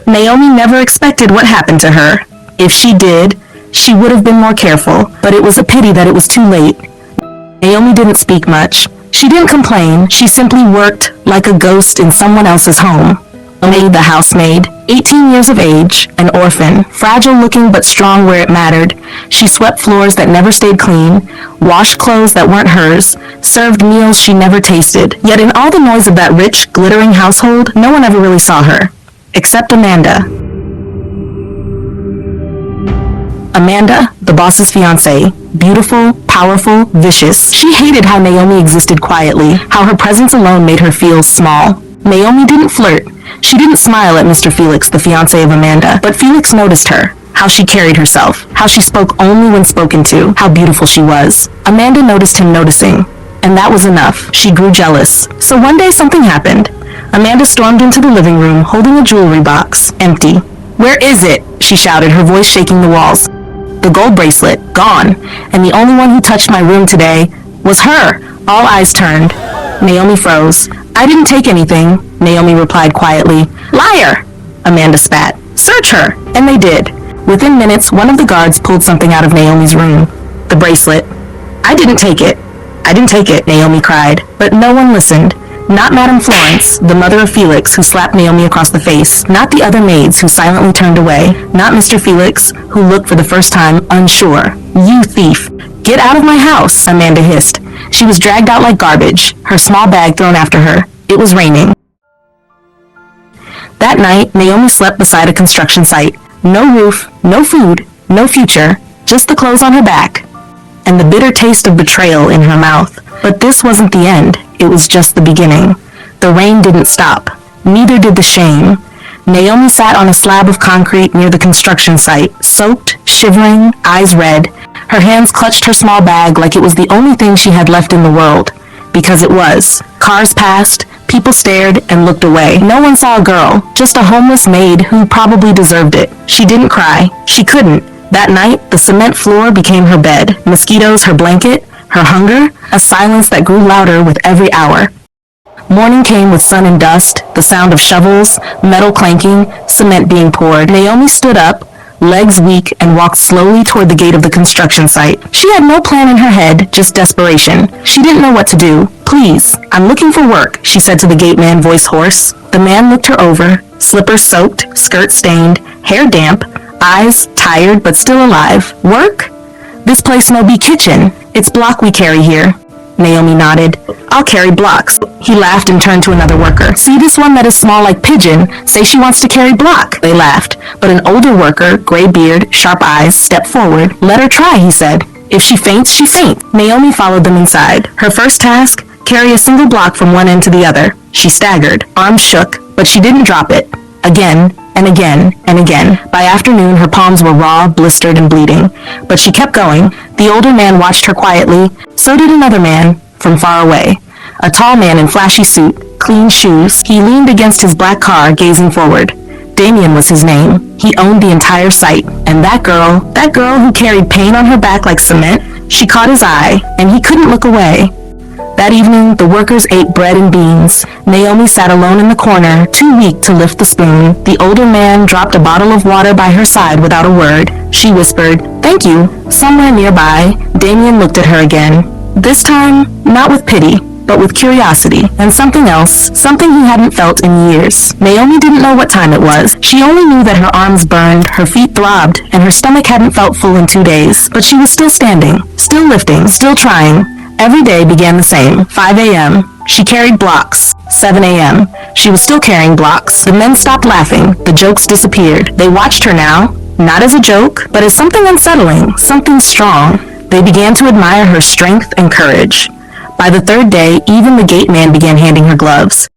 Naomi never expected what happened to her. If she did, she would have been more careful, but it was a pity that it was too late. Naomi didn't speak much. She didn't complain. She simply worked like a ghost in someone else's home. Naomi, the housemaid, 18 years of age, an orphan, fragile-looking but strong where it mattered. She swept floors that never stayed clean, washed clothes that weren't hers, served meals she never tasted. Yet in all the noise of that rich, glittering household, no one ever really saw her. Except Amanda. Amanda, the boss's fiancée, beautiful, powerful, vicious. She hated how Naomi existed quietly, how her presence alone made her feel small. Naomi didn't flirt. She didn't smile at Mr. Felix, the fiancé of Amanda, but Felix noticed her, how she carried herself, how she spoke only when spoken to, how beautiful she was. Amanda noticed him noticing, and that was enough. She grew jealous. So one day something happened. Amanda stormed into the living room, holding a jewelry box, empty. "Where is it?" she shouted, her voice shaking the walls. The gold bracelet, gone, and the only one who touched my room today was her. All eyes turned. Naomi froze. "I didn't take anything," Naomi replied quietly. "Liar!" Amanda spat. "Search her!" And they did. Within minutes, one of the guards pulled something out of Naomi's room. The bracelet. "I didn't take it. I didn't take it," Naomi cried. But no one listened. Not Madame Florence, the mother of Felix, who slapped Naomi across the face. Not the other maids, who silently turned away. Not Mr. Felix, who looked for the first time unsure. "You thief! Get out of my house!" Amanda hissed. She was dragged out like garbage, her small bag thrown after her. It was raining. That night, Naomi slept beside a construction site. No roof, no food, no future, just the clothes on her back, and the bitter taste of betrayal in her mouth. But this wasn't the end. It was just the beginning. The rain didn't stop. Neither did the shame. Naomi sat on a slab of concrete near the construction site, soaked, shivering, eyes red. Her hands clutched her small bag like it was the only thing she had left in the world. Because it was. Cars passed, people stared and looked away. No one saw a girl, just a homeless maid who probably deserved it. She didn't cry. She couldn't. That night, the cement floor became her bed. Mosquitoes her blanket. Her hunger, a silence that grew louder with every hour. Morning came with sun and dust, the sound of shovels, metal clanking, cement being poured. Naomi stood up, legs weak, and walked slowly toward the gate of the construction site. She had no plan in her head, just desperation. She didn't know what to do. "Please, I'm looking for work," she said to the gate man, voice hoarse. The man looked her over, slippers soaked, skirt stained, hair damp, eyes tired but still alive. "Work? This place no be kitchen. It's block we carry here." Naomi nodded. "I'll carry blocks." He laughed and turned to another worker. "See this one that is small like pigeon? Say she wants to carry block." They laughed. But an older worker, gray beard, sharp eyes, stepped forward. "Let her try," he said. "If she faints, she faints." Naomi followed them inside. Her first task, carry a single block from one end to the other. She staggered. Arms shook, but she didn't drop it. Again, and again, and again. By afternoon, her palms were raw, blistered, and bleeding. But she kept going. The older man watched her quietly. So did another man, from far away. A tall man in flashy suit, clean shoes. He leaned against his black car, gazing forward. Damien was his name. He owned the entire site. And that girl who carried pain on her back like cement, she caught his eye, and he couldn't look away. That evening, the workers ate bread and beans. Naomi sat alone in the corner, too weak to lift the spoon. The older man dropped a bottle of water by her side without a word. She whispered, "Thank you." Somewhere nearby, Damien looked at her again. This time, not with pity, but with curiosity, and something else, something he hadn't felt in years. Naomi didn't know what time it was. She only knew that her arms burned, her feet throbbed, and her stomach hadn't felt full in 2 days. But she was still standing, still lifting, still trying. Every day began the same. 5 a.m. She carried blocks. 7 a.m. She was still carrying blocks. The men stopped laughing. The jokes disappeared. They watched her now, not as a joke, but as something unsettling, something strong. They began to admire her strength and courage. By the third day, even the gate man began handing her gloves.